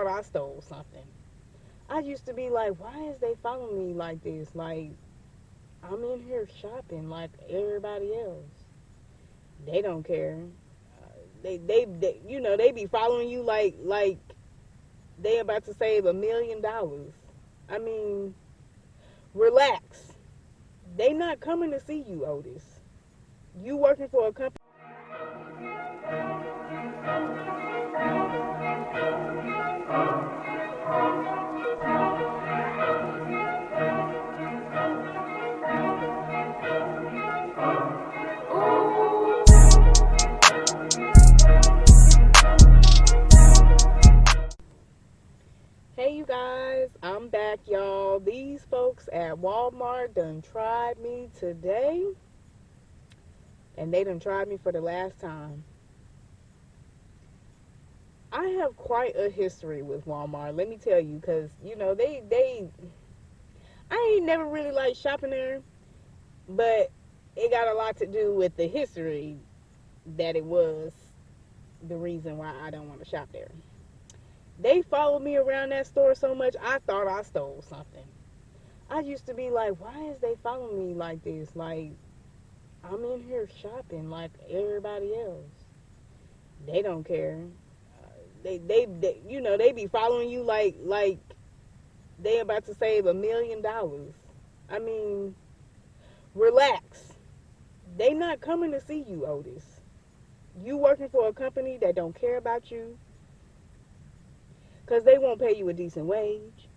thought I stole something. I used to be like, why is they following me like this? Like, I'm in here shopping like everybody else. They don't care. They they be following you like they about to save $1 million. I mean, relax. They not coming to see you, Otis. You working for a company. Hey, you guys, I'm back, y'all. These folks at Walmart done tried me today, and they done tried me for the last time. I have quite a history with Walmart, let me tell you, because, I ain't never really liked shopping there, but it got a lot to do with the history that it was the reason why I don't want to shop there. They followed me around that store so much, I thought I stole something. I used to be like, why is they following me like this? Like, I'm in here shopping like everybody else. They don't care. They be following you like they about to save $1 million. I mean, relax. They not coming to see you, Otis. You working for a company that don't care about you, because they won't pay you a decent wage,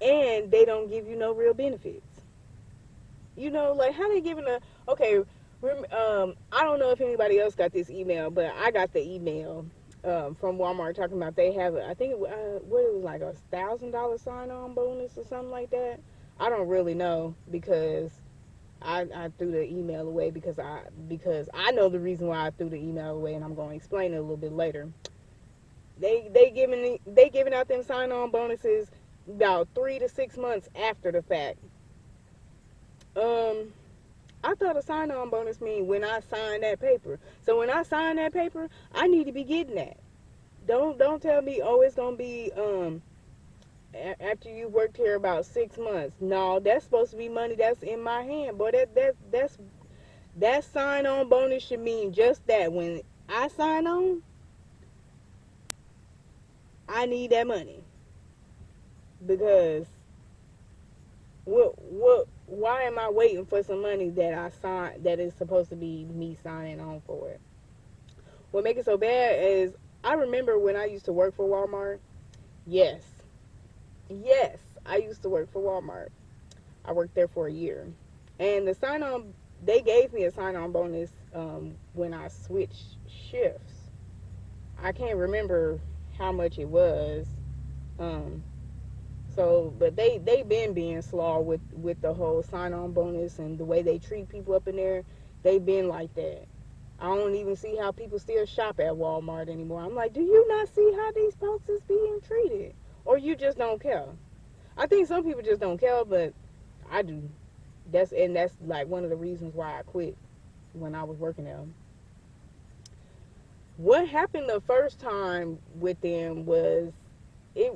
and they don't give you no real benefits. Like, how they giving okay, I don't know if anybody else got this email, but I got the email from Walmart talking about they have, I think it was like $1,000 sign-on bonus or something like that. I don't really know, because I threw the email away because I know the reason why I threw the email away, and I'm going to explain it a little bit later. They giving out them sign-on bonuses about 3 to 6 months after the fact. I thought a sign-on bonus mean when I sign that paper. So when I sign that paper, I need to be getting that. Don't tell me, oh, it's gonna be after you worked here about 6 months. No, that's supposed to be money that's in my hand. Boy, that sign-on bonus should mean just that. When I sign on, I need that money, because why am I waiting for some money that is supposed to be me signing on for it? What makes it so bad is, I remember when I used to work for Walmart. Yes, I used to work for Walmart. I worked there for a year, and they gave me a sign-on bonus when I switched shifts. I can't remember how much it was. But they been being slaw with the whole sign-on bonus and the way they treat people up in there. They been like that. I don't even see how people still shop at Walmart anymore. I'm like, do you not see how these folks is being treated? Or you just don't care? I think some people just don't care, but I do. That's like one of the reasons why I quit when I was working there. What happened the first time with them was, they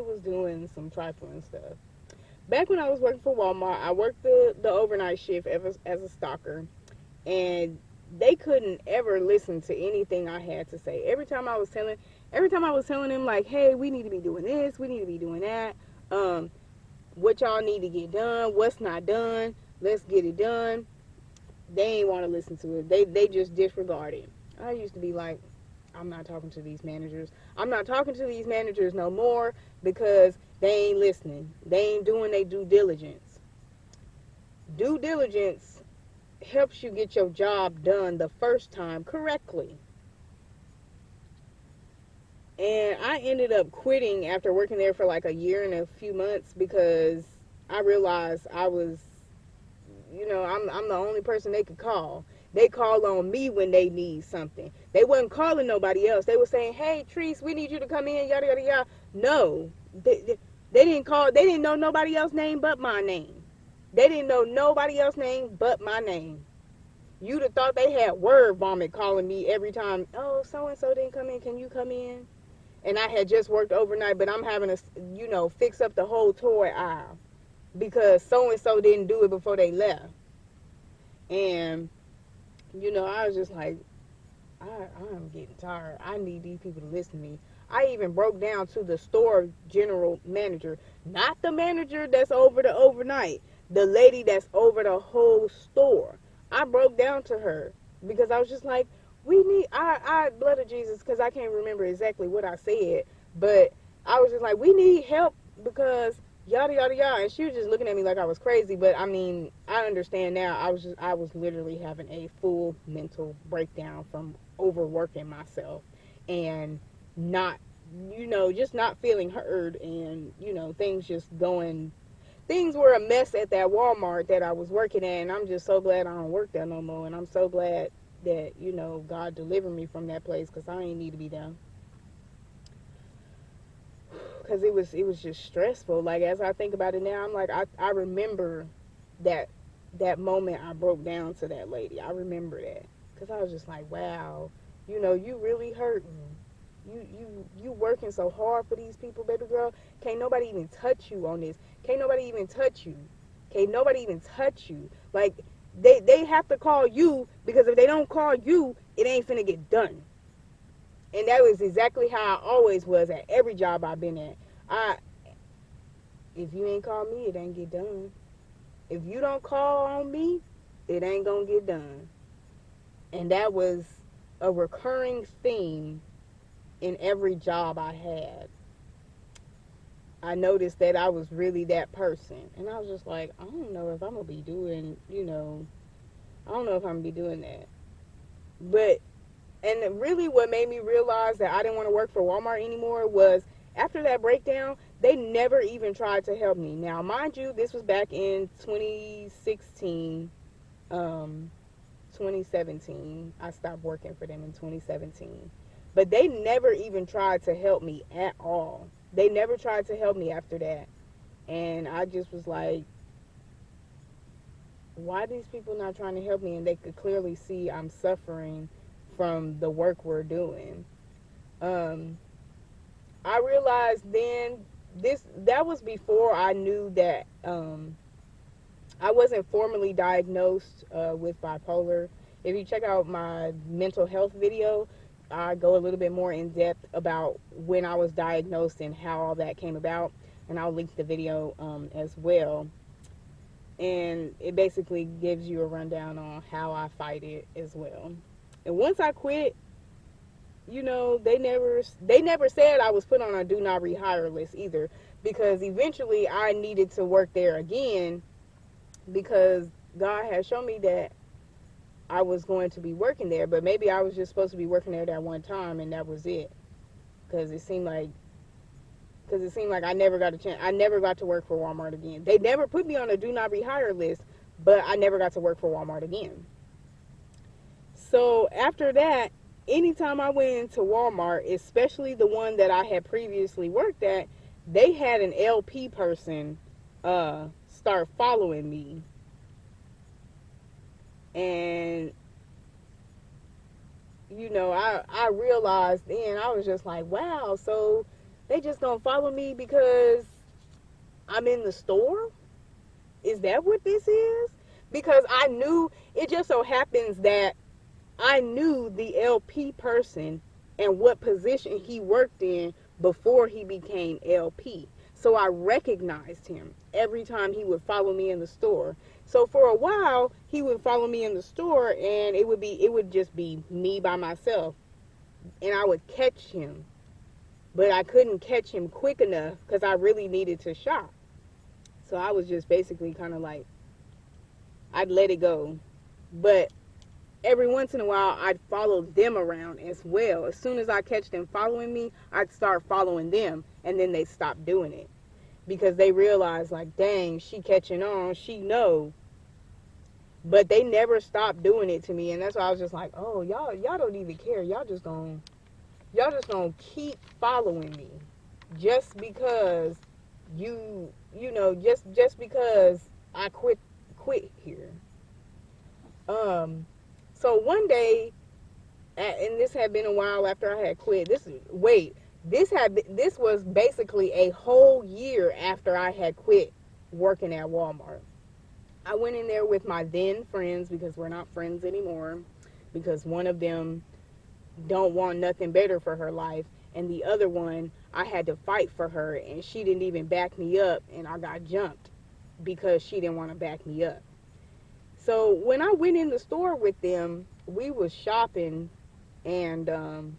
was doing some trifling stuff. Back when I was working for Walmart, I worked the overnight shift as a stalker, and they couldn't ever listen to anything I had to say. Every time I was telling them, like, hey, we need to be doing this, we need to be doing that, what y'all need to get done, what's not done, let's get it done. They ain't want to listen to it. They just disregard it. I used to be like, I'm not talking to these managers. I'm not talking to these managers no more, because they ain't listening. They ain't doing their due diligence. Due diligence helps you get your job done the first time correctly. And I ended up quitting after working there for like a year and a few months, because I realized I was, I'm the only person they could call. They call on me when they need something. They wasn't calling nobody else. They were saying, hey, Treese, we need you to come in, yada, yada, yada. No, they didn't call. They didn't know nobody else's name but my name. They didn't know nobody else's name but my name. You'd have thought they had word vomit calling me every time. Oh, so and so didn't come in. Can you come in? And I had just worked overnight, but I'm having to, fix up the whole toy aisle because so and so didn't do it before they left. And I was just like, I'm getting tired. I need these people to listen to me. I even broke down to the store general manager, not the manager that's over the overnight, the lady that's over the whole store. I broke down to her because I was just like, we need, blood of Jesus, because I can't remember exactly what I said, but I was just like, we need help because yada yada yada, and she was just looking at me like I was crazy. But I mean, I understand now. I was literally having a full mental breakdown from overworking myself and not, just not feeling heard, and things were a mess at that Walmart that I was working at, and I'm just so glad I don't work there no more, and I'm so glad that God delivered me from that place, because I ain't need to be there. Because it was just stressful. Like, as I think about it now, I'm like, I remember that moment I broke down to that lady. I remember that, because I was just like, wow, you really hurting. You working so hard for these people, baby girl. Can't nobody even touch you on this. Can't nobody even touch you. Can't nobody even touch you. Like, they have to call you, because if they don't call you, it ain't finna get done. And that was exactly how I always was at every job I've been at. If you ain't call me, it ain't get done. If you don't call on me, it ain't gonna get done. And that was a recurring theme in every job I had. I noticed that I was really that person. And I was just like, I don't know if I'm gonna be doing, I don't know if I'm gonna be doing that. But and really what made me realize that I didn't want to work for Walmart anymore was after that breakdown, they never even tried to help me. Now, mind you, this was back in 2016, 2017. I stopped working for them in 2017. But they never even tried to help me at all. They never tried to help me after that. And I just was like, why are these people not trying to help me? And they could clearly see I'm suffering from the work we're doing. I realized then that was before I knew that I wasn't formally diagnosed with bipolar. If you check out my mental health video, I go a little bit more in depth about when I was diagnosed and how all that came about, and I'll link the video as well. And it basically gives you a rundown on how I fight it as well. And once I quit, they never said I was put on a do not rehire list either, because eventually I needed to work there again, because God had shown me that I was going to be working there, but maybe I was just supposed to be working there that one time and that was it. Because it seemed like I never got a chance. I never got to work for Walmart again. They never put me on a do not rehire list, but I never got to work for Walmart again. So after that, anytime I went into Walmart, especially the one that I had previously worked at, they had an LP person start following me. And I realized then, I was just like, wow, so they just gonna follow me because I'm in the store? Is that what this is? Because I knew, it just so happens that I knew the LP person and what position he worked in before he became LP. So I recognized him every time he would follow me in the store. So for a while, he would follow me in the store, and it would just be me by myself, and I would catch him. But I couldn't catch him quick enough because I really needed to shop. So I was just basically kind of like, I'd let it go. But every once in a while, I'd follow them around as well. As soon as I catch them following me, I'd start following them, and then they stop doing it. Because they realize, like, dang, she catching on, she know. But they never stopped doing it to me, and that's why I was just like, oh, y'all don't even care. Y'all just gonna keep following me just because just because I quit here. So one day, and this had been a while after I had quit. This was basically a whole year after I had quit working at Walmart. I went in there with my then friends, because we're not friends anymore, because one of them don't want nothing better for her life, and the other one, I had to fight for her, and she didn't even back me up, and I got jumped because she didn't want to back me up. So when I went in the store with them, we was shopping, and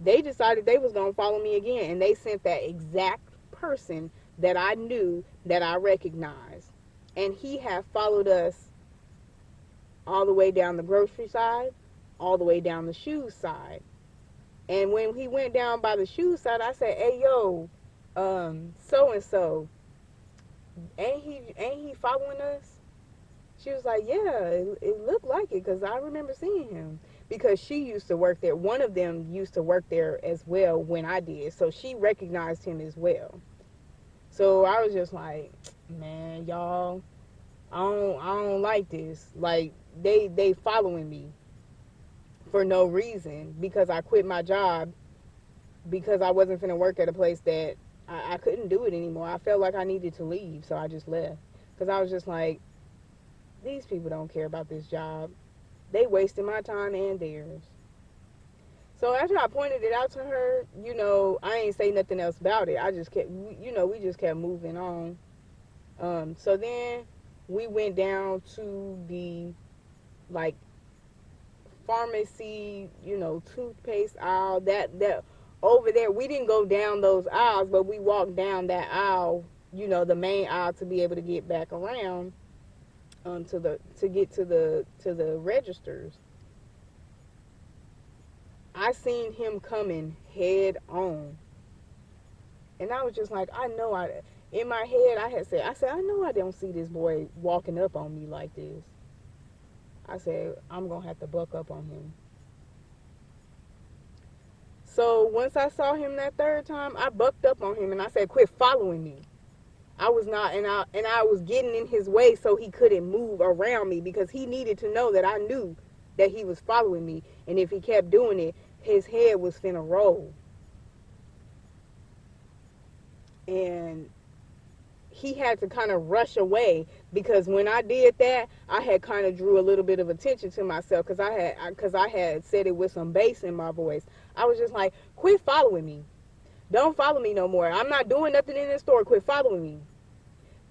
they decided they was going to follow me again, and they sent that exact person that I knew, that I recognized, and he had followed us all the way down the grocery side, all the way down the shoe side. And when he went down by the shoe side, I said, "Hey, yo, so and so, ain't he following us?" She was like, "Yeah, it looked like it, because I remember seeing him." Because she used to work there. One of them used to work there as well when I did, so she recognized him as well. So I was just like, "Man, y'all, I don't like this. Like, they following me for no reason, because I quit my job, because I wasn't finna work at a place that I couldn't do it anymore. I felt like I needed to leave, so I just left. Because I was just like, these people don't care about this job. They wasted my time and theirs." So after I pointed it out to her, I ain't say nothing else about it. I just kept, we just kept moving on. So then we went down to the, like, pharmacy, toothpaste aisle. That over there, we didn't go down those aisles, but we walked down that aisle, the main aisle, to be able to get back around, to get to the registers. I seen him coming head on, and I was just like, in my head, I said, "I know I don't see this boy walking up on me like this." I said, "I'm going to have to buck up on him." So once I saw him that third time, I bucked up on him, and I said, "Quit following me." I was not, and I was getting in his way so he couldn't move around me, because he needed to know that I knew that he was following me, and if he kept doing it, his head was finna roll. And he had to kind of rush away, because when I did that, I had kind of drew a little bit of attention to myself, because I had said it with some bass in my voice. I was just like, "Quit following me. Don't follow me no more. I'm not doing nothing in this store. Quit following me."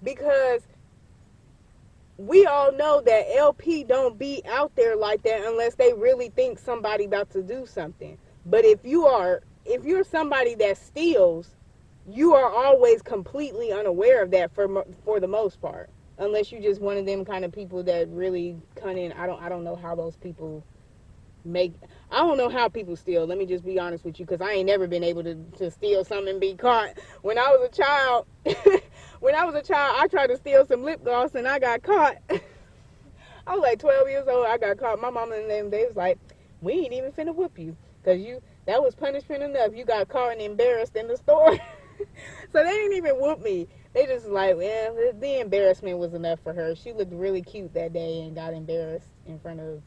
Because we all know that LP don't be out there like that unless they really think somebody about to do something. But if you're somebody that steals, you are always completely unaware of that for the most part, unless you just one of them kind of people that really cunning. I don't know how those people I don't know how people steal. Let me just be honest with you, because I ain't never been able to steal something and be caught. When I was a child, I tried to steal some lip gloss and I got caught. I was like 12 years old. I got caught. My mama and them, they was like, "We ain't even finna whoop you, because that was punishment enough. You got caught and embarrassed in the store." So they didn't even whoop me. They just like, well, the embarrassment was enough for her. She looked really cute that day and got embarrassed in front of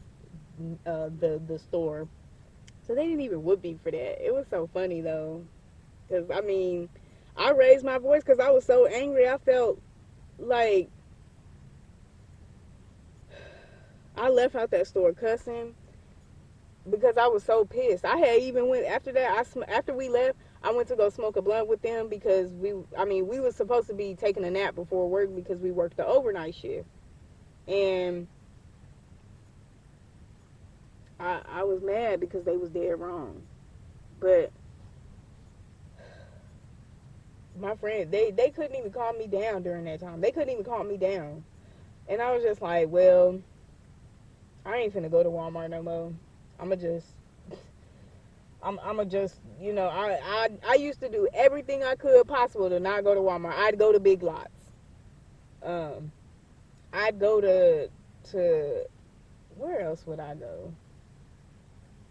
the store. So they didn't even whoop me for that. It was so funny though, because I raised my voice because I was so angry. I felt like I left out that store cussing, because I was so pissed. I had even went after that. After we left, I went to go smoke a blunt with them, because we were supposed to be taking a nap before work, because we worked the overnight shift, and I was mad because they was dead wrong. But my friend, they couldn't even calm me down during that time. They couldn't even calm me down. And I was just like, well, I ain't finna go to Walmart no more. I'ma just, I used to do everything I could possible to not go to Walmart. I'd go to Big Lots. I'd go to where else would I go?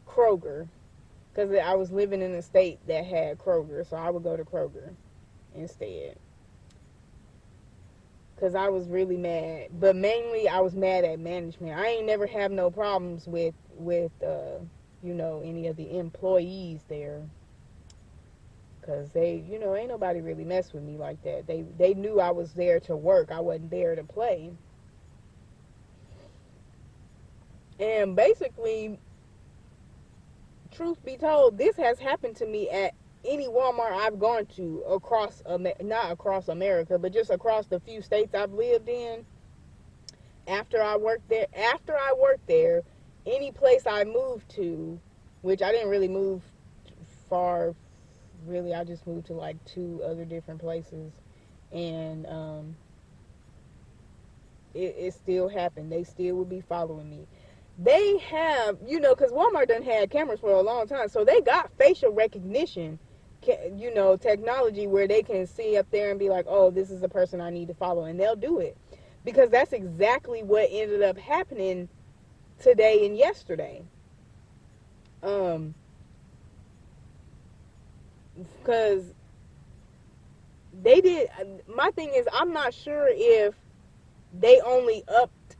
Kroger, because I was living in a state that had Kroger, so I would go to Kroger instead. because I was really mad. But mainly I was mad at management. I ain't never have no problems with you know, any of the employees there, because they, you know, ain't nobody really mess with me like that. They knew I was there to work. I wasn't there to play. And basically, truth be told, this has happened to me at any Walmart I've gone to across, not across America, but just across the few states I've lived in. After I worked there, any place I moved to, which I didn't really move far, really, I just moved to like 2 other different places, and it still happened. They still would be following me. They have, you know, because Walmart done had cameras for a long time, so they got facial recognition, you know, technology where they can see up there and be like, oh, this is the person I need to follow, and they'll do it, because that's exactly what ended up happening today and yesterday. Because they did. My thing is, I'm not sure if they only upped,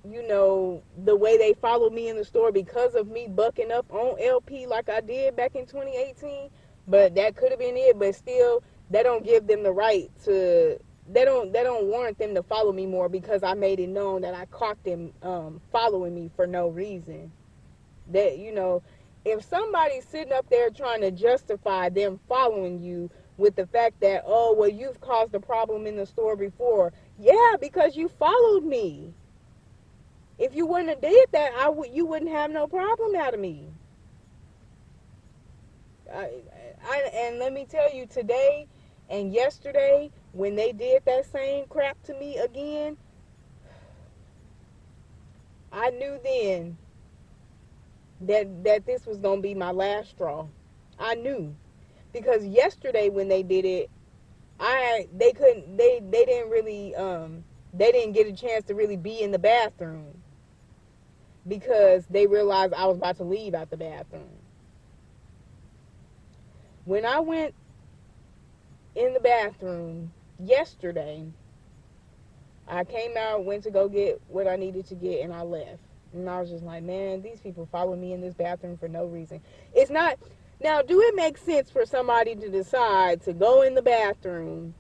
you know, the way they followed me in the store because of me bucking up on LP like I did back in 2018. But that could have been it. But still, that don't give them the right to. They don't warrant them to follow me more because I made it known that I caught them following me for no reason. That, you know, if somebody's sitting up there trying to justify them following you with the fact that, oh, well, you've caused a problem in the store before. Yeah, because you followed me. If you wouldn't have did that, you wouldn't have no problem out of me. And let me tell you, today and yesterday, when they did that same crap to me again, I knew then that this was gonna be my last straw. I knew, because yesterday when they did it, they didn't really they didn't get a chance to really be in the bathroom because they realized I was about to leave out the bathroom. When I went in the bathroom yesterday, I came out, went to go get what I needed to get, and I left. And I was just like, man, these people follow me in this bathroom for no reason. It's not. Now, do it make sense for somebody to decide to go in the bathroom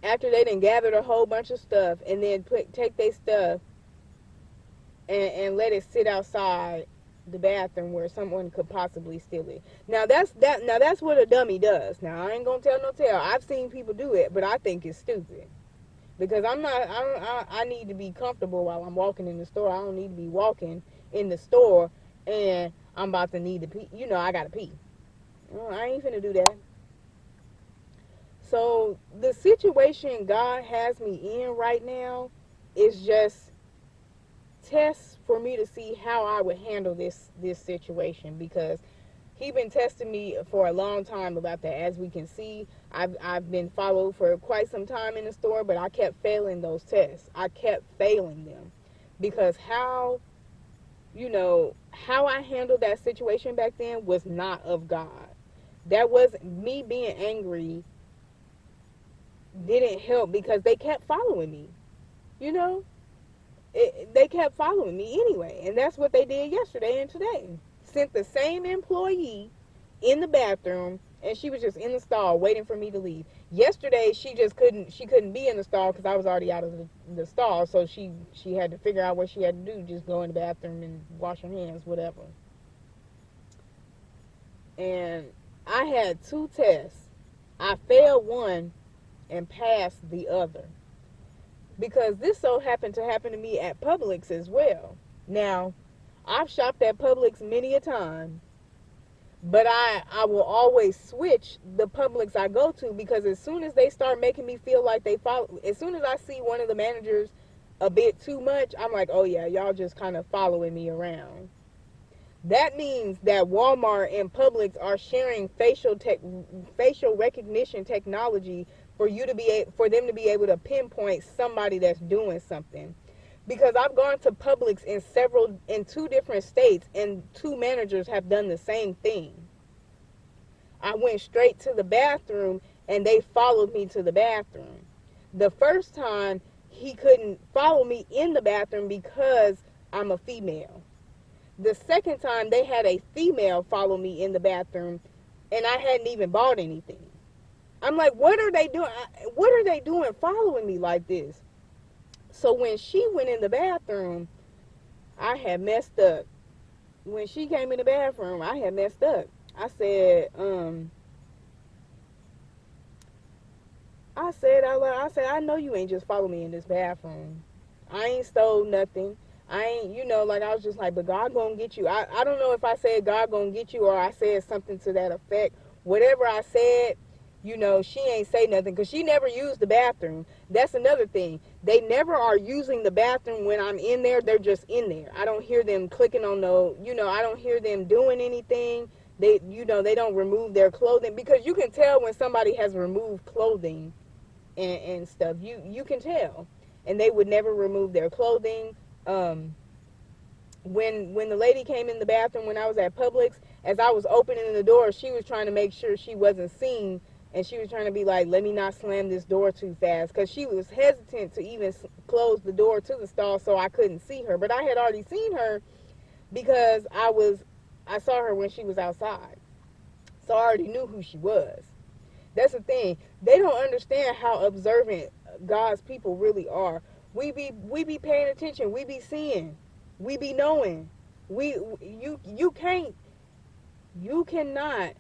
after they done gathered a whole bunch of stuff and then take their stuff and let it sit outside the bathroom where someone could possibly steal it? Now that's what a dummy does. Now, I ain't gonna tell no tale. I've seen people do it, but I think it's stupid. Because I need to be comfortable while I'm walking in the store. I don't need to be walking in the store and I'm about to need to pee. You know, I gotta pee. I ain't finna do that. So the situation God has me in right now is just tests for me to see how I would handle this situation, because He been testing me for a long time about that. As we can see, I've been followed for quite some time in the store, but I kept failing those tests. I kept failing them because how I handled that situation back then was not of God. That was me being angry didn't help because they kept following me. They kept following me anyway, and that's what they did yesterday and today. Sent the same employee in the bathroom, and she was just in the stall waiting for me to leave. Yesterday, she couldn't be in the stall because I was already out of the stall, so she had to figure out what she had to do, just go in the bathroom and wash her hands, whatever. And I had 2 tests. I failed one and passed the other, because this so happened to happen to me at Publix as well. Now, I've shopped at Publix many a time, but I will always switch the Publix I go to, because as soon as they start making me feel like they follow, as soon as I see one of the managers a bit too much, I'm like, oh yeah, y'all just kind of following me around. That means that Walmart and Publix are sharing facial recognition technology for them to be able to pinpoint somebody that's doing something. Because I've gone to Publix in 2 different states, and 2 managers have done the same thing. I went straight to the bathroom, and they followed me to the bathroom. The first time, he couldn't follow me in the bathroom because I'm a female. The second time, they had a female follow me in the bathroom, and I hadn't even bought anything. I'm like, what are they doing? What are they doing following me like this? So when she went in the bathroom, I had messed up. When she came in the bathroom, I had messed up. I said, I know you ain't just follow me in this bathroom. I ain't stole nothing. I ain't, like, I was just like, but God gonna get you. I don't know if I said God gonna get you or I said something to that effect. Whatever I said, she ain't say nothing because she never used the bathroom. That's another thing. They never are using the bathroom when I'm in there. They're just in there. I don't hear them clicking on I don't hear them doing anything. They don't remove their clothing, because you can tell when somebody has removed clothing and stuff. You can tell. And they would never remove their clothing. When the lady came in the bathroom when I was at Publix, as I was opening the door, she was trying to make sure she wasn't seen, and she was trying to be like, let me not slam this door too fast, because she was hesitant to even close the door to the stall so I couldn't see her. But I had already seen her because I saw her when she was outside, so I already knew who she was. That's the thing. They don't understand how observant God's people really are. We be paying attention. We be seeing. We be knowing. You cannot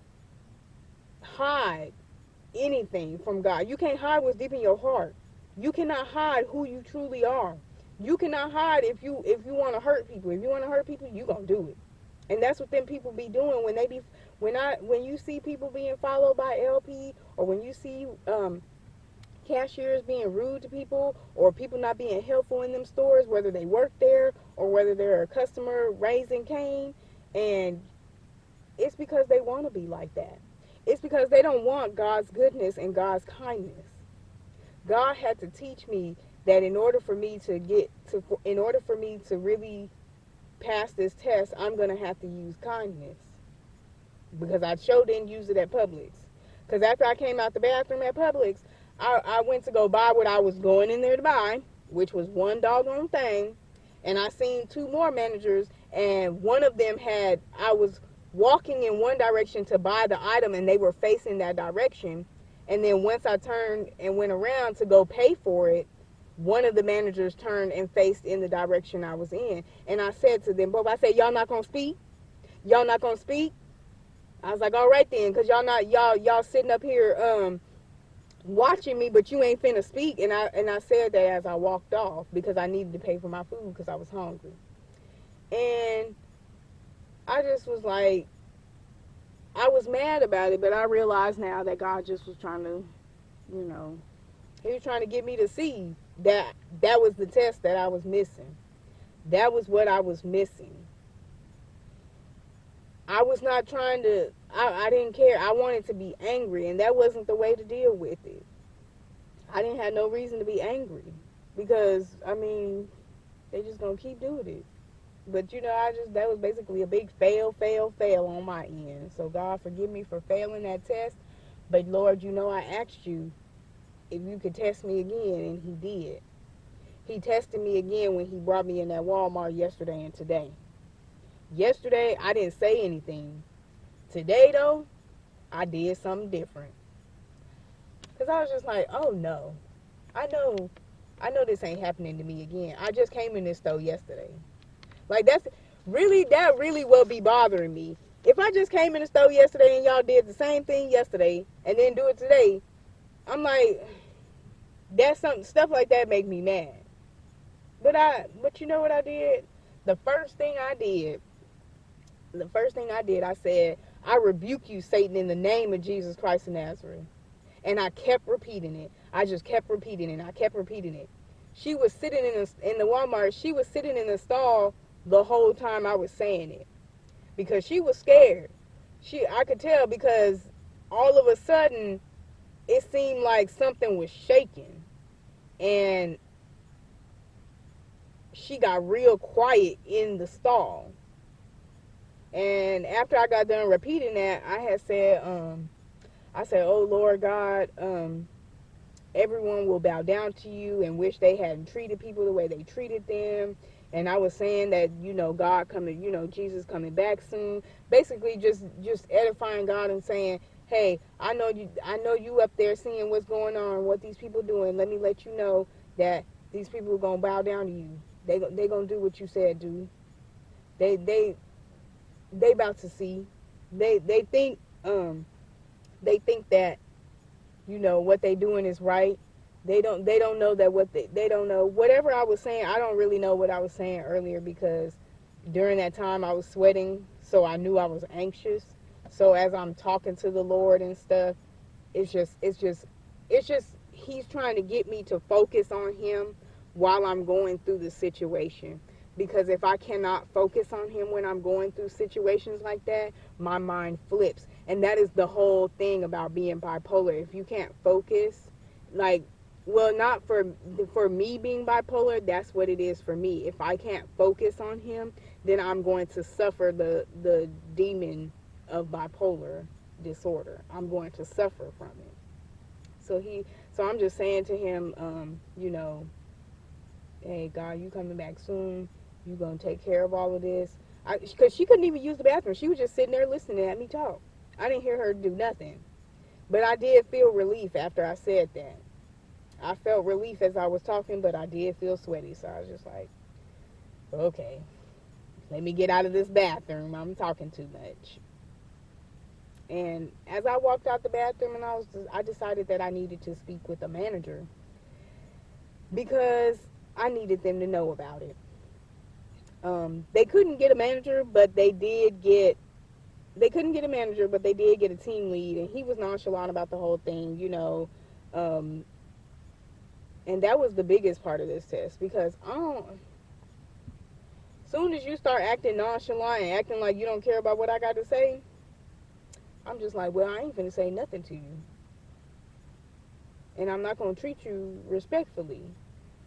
hide anything from God. You can't hide what's deep in your heart. You cannot hide who you truly are. You cannot hide if you want to hurt people. If you want to hurt people, you gonna do it. And that's what them people be doing when you see people being followed by LP, or when you see cashiers being rude to people, or people not being helpful in them stores, whether they work there or whether they're a customer raising Cain. And it's because they want to be like that. It's because they don't want God's goodness and God's kindness. God had to teach me that in order for me to really pass this test, I'm going to have to use kindness, because I sure didn't use it at Publix. Because after I came out the bathroom at Publix, I went to go buy what I was going in there to buy, which was one doggone thing. And I seen two more managers, and one of them I was walking in one direction to buy the item, and they were facing that direction. And then once I turned and went around to go pay for it, one of the managers turned and faced in the direction I was in. And I said to them both, I said, y'all not going to speak? Y'all not going to speak? I was like, all right then, because y'all sitting up here watching me, but you ain't finna speak. And I said that as I walked off, because I needed to pay for my food because I was hungry. And I just was like, I was mad about it, but I realize now that God just was trying to, he was trying to get me to see that was the test that I was missing. That was what I was missing. I was not trying to, I didn't care. I wanted to be angry, and that wasn't the way to deal with it. I didn't have no reason to be angry, because, they just gonna keep doing it. But, that was basically a big fail on my end. So, God, forgive me for failing that test. But, Lord, I asked you if you could test me again, and he did. He tested me again when he brought me in that Walmart yesterday and today. Yesterday, I didn't say anything. Today, though, I did something different. Because I was just like, oh, no. I know this ain't happening to me again. I just came in this store yesterday. Like, that really will be bothering me. If I just came in the store yesterday and y'all did the same thing yesterday and then do it today, I'm like, stuff like that make me mad. But you know what I did? The first thing I did, I said, I rebuke you, Satan, in the name of Jesus Christ of Nazareth. And I kept repeating it. I just kept repeating it. I kept repeating it. She was sitting in the Walmart. She was sitting in the stall the whole time I was saying it, because she was scared. I could tell, because all of a sudden it seemed like something was shaking, and she got real quiet in the stall. And after I got done repeating that, I said, oh Lord God, everyone will bow down to you and wish they hadn't treated people the way they treated them. And I was saying that, God coming, Jesus coming back soon. Basically just edifying God and saying, hey, I know you up there seeing what's going on, what these people doing. Let me let you know that these people are gonna bow down to you. They gonna do what you said do. They about to see. They think that what they doing is right. They don't know that they don't know whatever I was saying. I don't really know what I was saying earlier, because during that time I was sweating, so I knew I was anxious. So as I'm talking to the Lord and stuff, it's just he's trying to get me to focus on him while I'm going through the situation. Because if I cannot focus on him when I'm going through situations like that, my mind flips. And that is the whole thing about being bipolar. If you can't focus, like, well, not for me being bipolar, that's what it is for me. If I can't focus on him, then I'm going to suffer the demon of bipolar disorder. I'm going to suffer from it. So I'm just saying to him, hey, God, you coming back soon. You gonna take care of all of this. Because she couldn't even use the bathroom. She was just sitting there listening at me talk. I didn't hear her do nothing. But I did feel relief after I said that. I felt relief as I was talking, but I did feel sweaty. So I was just like, okay, let me get out of this bathroom. I'm talking too much. And as I walked out the bathroom, and I decided that I needed to speak with the manager, because I needed them to know about it. They couldn't get a manager, but they couldn't get a manager, but they did get a team lead, and he was nonchalant about the whole thing, and that was the biggest part of this test, because soon as you start acting nonchalant and acting like you don't care about what I got to say, I'm just like, well, I ain't finna say nothing to you, and I'm not gonna treat you respectfully,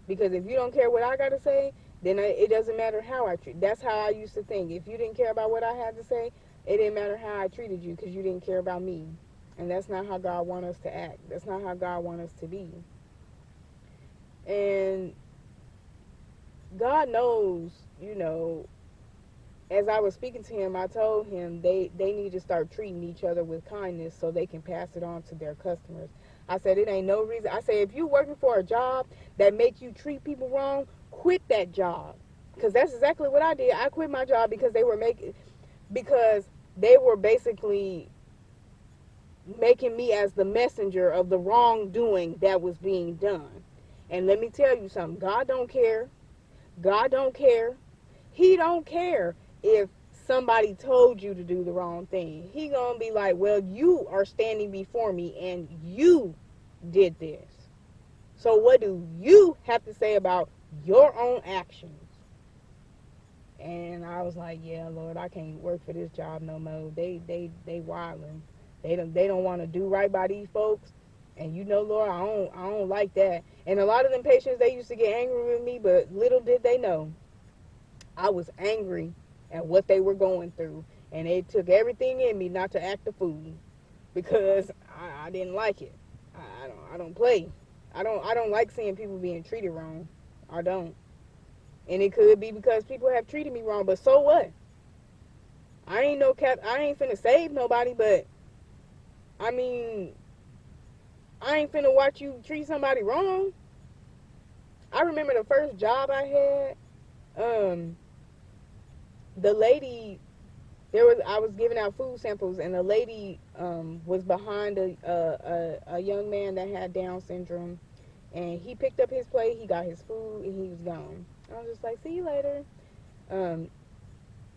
because if you don't care what I got to say, then it doesn't matter how I treat. That's how I used to think. If you didn't care about what I had to say, it didn't matter how I treated you, because you didn't care about me. And that's not how God wants us to act. That's not how God wants us to be. And God knows, as I was speaking to him, I told him they need to start treating each other with kindness so they can pass it on to their customers. I said, it ain't no reason. I said, if you're working for a job that make you treat people wrong, quit that job. Because that's exactly what I did. I quit my job because they were basically making me as the messenger of the wrongdoing that was being done. And let me tell you something. God don't care. God don't care. He don't care if somebody told you to do the wrong thing. He gonna be like, well, you are standing before me and you did this. So what do you have to say about your own actions? And I was like, yeah, Lord, I can't work for this job no more. They wilding. They don't want to do right by these folks. And Lord, I don't like that. And a lot of them patients, they used to get angry with me, but little did they know, I was angry at what they were going through. And it took everything in me not to act a fool, because I didn't like it. I don't play. I don't like seeing people being treated wrong. I don't. And it could be because people have treated me wrong, but so what? I ain't finna save nobody, but I mean, I ain't finna watch you treat somebody wrong. I remember the first job I had, the lady, I was giving out food samples, and the lady was behind a young man that had Down syndrome, and he picked up his plate, he got his food, and he was gone. I was just like, see you later.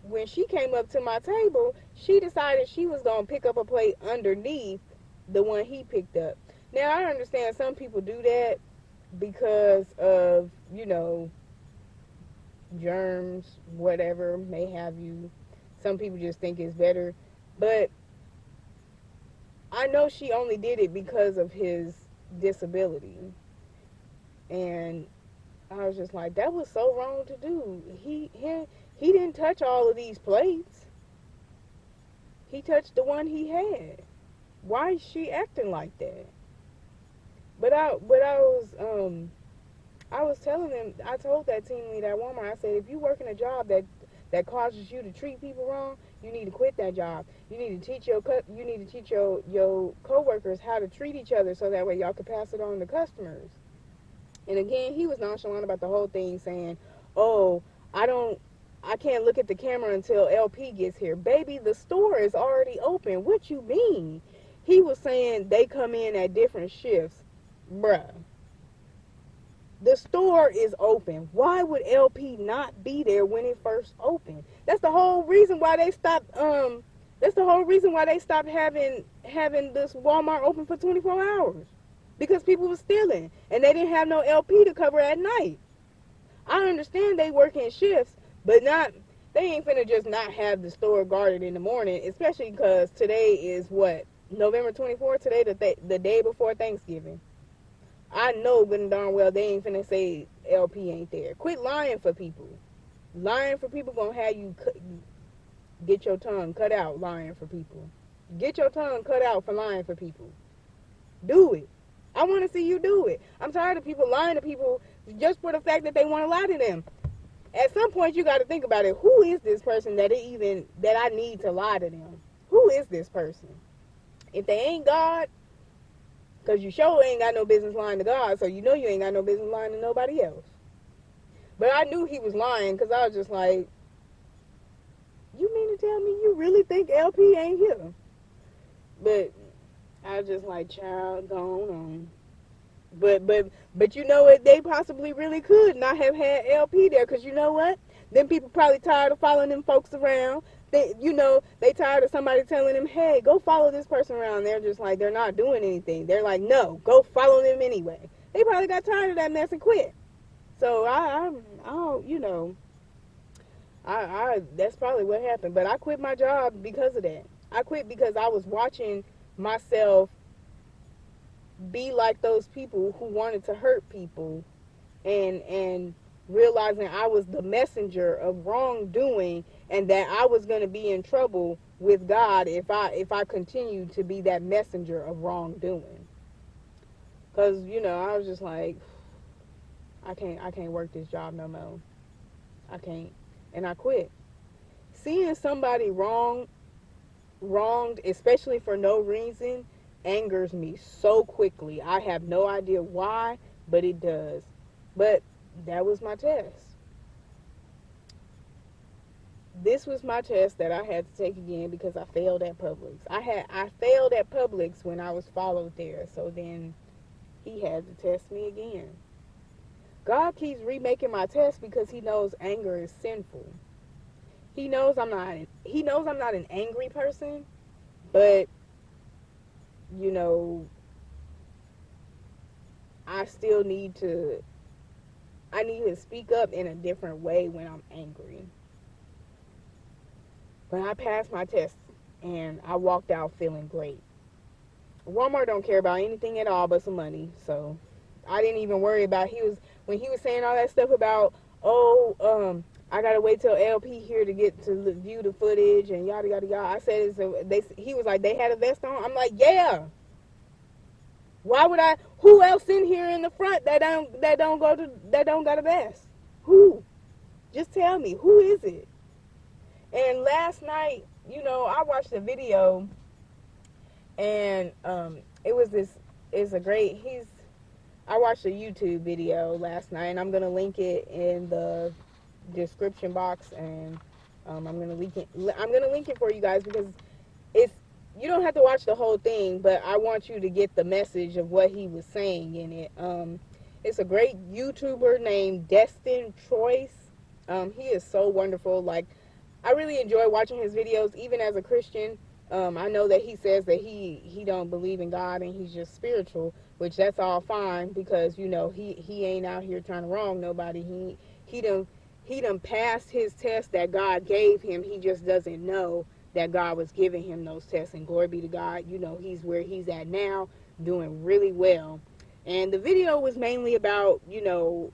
When she came up to my table, she decided she was going to pick up a plate underneath the one he picked up. Now, I understand some people do that because of, germs, whatever may have you. Some people just think it's better. But I know she only did it because of his disability. And I was just like, that was so wrong to do. He didn't touch all of these plates. He touched the one he had. Why is she acting like that? I was telling them, I told that team leader at Walmart, I said, if you work in a job that causes you to treat people wrong, you need to quit that job. You need to teach your coworkers how to treat each other so that way y'all can pass it on to customers. And again, he was nonchalant about the whole thing, saying, "Oh, I don't, I can't look at the camera until LP gets here." Baby, the store is already open. What you mean? He was saying they come in at different shifts, bruh. The store is open. Why would LP not be there when it first opened? That's the whole reason why they stopped. That's the whole reason why they stopped having this Walmart open for 24 hours, because people were stealing and they didn't have no LP to cover at night. I understand they work in shifts, but not. They ain't finna just not have the store guarded in the morning, especially because today is what, November 24th. Today the day before Thanksgiving. I know good and darn well they ain't finna say LP ain't there. Quit lying for people. Lying for people gonna have you get your tongue cut out lying for people. Get your tongue cut out for lying for people. Do it. I want to see you do it. I'm tired of people lying to people just for the fact that they want to lie to them. At some point, you got to think about it. Who is this person that I need to lie to them? Who is this person? If they ain't God, because you sure ain't got no business lying to God, so you know you ain't got no business lying to nobody else. But I knew he was lying, because I was just like, you mean to tell me you really think LP ain't here? But I was just like, child, going on. But you know what? They possibly really could not have had LP there, because you know what? Them people probably tired of following them folks around. They tired of somebody telling them, hey, go follow this person around. They're just like, they're not doing anything. They're like, no, go follow them anyway. They probably got tired of that mess and quit. So that's probably what happened. But I quit my job because of that. I quit because I was watching myself be like those people who wanted to hurt people, and realizing I was the messenger of wrongdoing, and that I was going to be in trouble with God if I continued to be that messenger of wrongdoing. Because I was just like, I can't work this job no more. I can't. And I quit. Seeing somebody wronged, especially for no reason, angers me so quickly. I have no idea why, but it does. But that was my test. This was my test that I had to take again because I failed at Publix. I failed at Publix when I was followed there. So then he had to test me again. God keeps remaking my test because he knows anger is sinful. He knows I'm not an angry person, but I still need to speak up in a different way when I'm angry. But I passed my test and I walked out feeling great. Walmart don't care about anything at all but some money, so I didn't even worry about when he was saying all that stuff about, I gotta wait till LP here to get to view the footage and yada yada yada. I said, he was like, they had a vest on. I'm like, yeah. Why would I? Who else in here in the front that don't got a vest? Who? Just tell me, who is it? And last night, I watched a video, and it was this. I watched a YouTube video last night, and I'm gonna link it in the description box, and I'm gonna link it for you guys, because you don't have to watch the whole thing, but I want you to get the message of what he was saying in it. It's a great YouTuber named Destin Troyes. He is so wonderful. Like, I really enjoy watching his videos, even as a Christian. I know that he says that he don't believe in God and he's just spiritual, which that's all fine, because he ain't out here trying to wrong nobody. He done passed his test that God gave him. He just doesn't know that God was giving him those tests, and glory be to God. He's where he's at now, doing really well. And the video was mainly about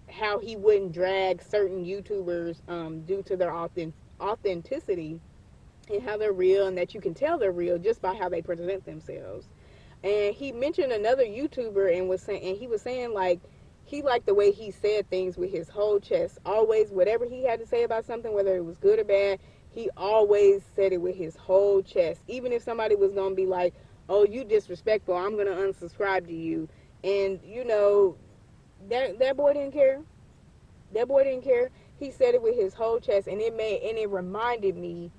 how he wouldn't drag certain YouTubers due to their authenticity, and how they're real, and that you can tell they're real just by how they present themselves. And he mentioned another YouTuber and he was saying like he liked the way he said things with his whole chest. Always, whatever he had to say about something, whether it was good or bad, he always said it with his whole chest. Even if somebody was gonna be like, "Oh, you disrespectful, I'm gonna unsubscribe to you," and that boy didn't care. That boy didn't care. He said it with his whole chest, and it reminded me.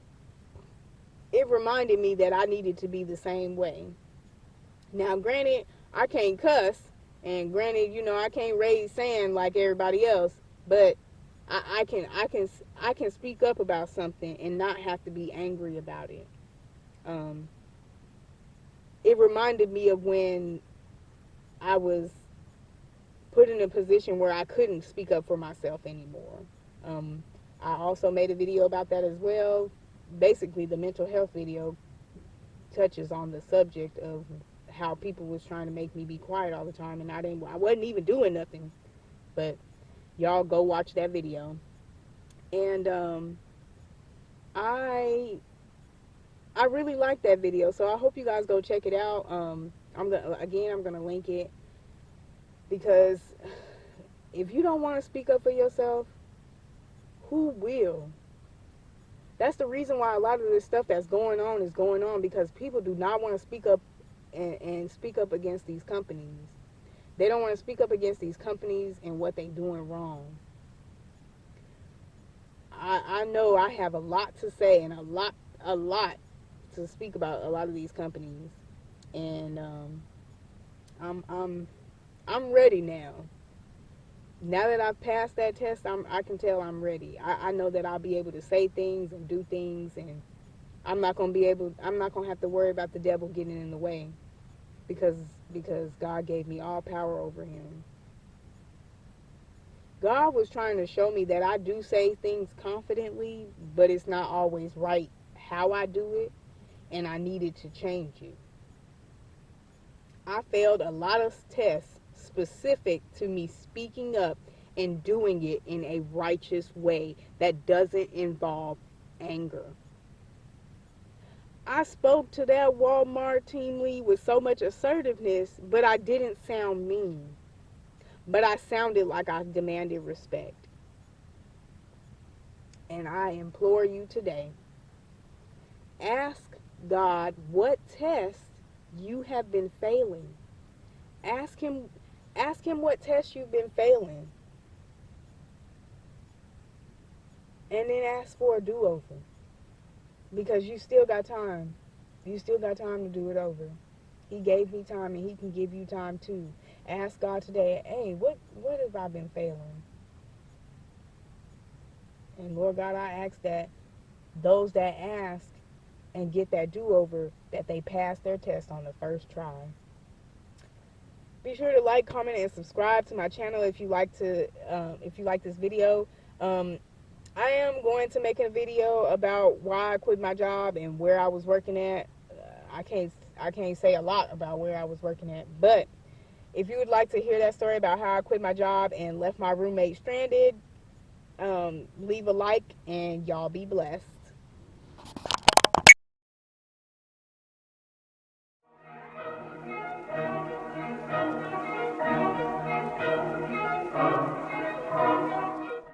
It reminded me that I needed to be the same way. Now, granted, I can't cuss, and granted, I can't raise sand like everybody else, but I can speak up about something and not have to be angry about it. Um, it reminded me of when I was put in a position where I couldn't speak up for myself anymore. Um, I also made a video about that as well. Basically, the mental health video touches on the subject of how people was trying to make me be quiet all the time, and I wasn't even doing nothing. But y'all go watch that video. And I really like that video, so I hope you guys go check it out. I'm gonna link it, because if you don't want to speak up for yourself, who will? That's the reason why a lot of this stuff that's going on is going on, because people do not want to speak up and speak up against these companies. They don't want to speak up against these companies and what they're doing wrong. I know I have a lot to say and a lot to speak about a lot of these companies, and I'm ready now. Now that I've passed that test, I can tell I'm ready. I know that I'll be able to say things and do things, and I'm not gonna have to worry about the devil getting in the way, because God gave me all power over him. God was trying to show me that I do say things confidently, but it's not always right how I do it, and I needed to change it. I failed a lot of tests specific to me speaking up and doing it in a righteous way that doesn't involve anger. I spoke to that Walmart team lead with so much assertiveness, but I didn't sound mean. But I sounded like I demanded respect. And I implore you today, ask God what test you have been failing. Ask him what test you've been failing. And then ask for a do-over. Because you still got time. You still got time to do it over. He gave me time, and he can give you time too. Ask God today, hey, what have I been failing? And Lord God, I ask that those that ask and get that do-over, that they pass their test on the first try. Be sure to like, comment, and subscribe to my channel if you like this video. I am going to make a video about why I quit my job and where I was working at. I can't say a lot about where I was working at, but if you would like to hear that story about how I quit my job and left my roommate stranded, leave a like, and y'all be blessed.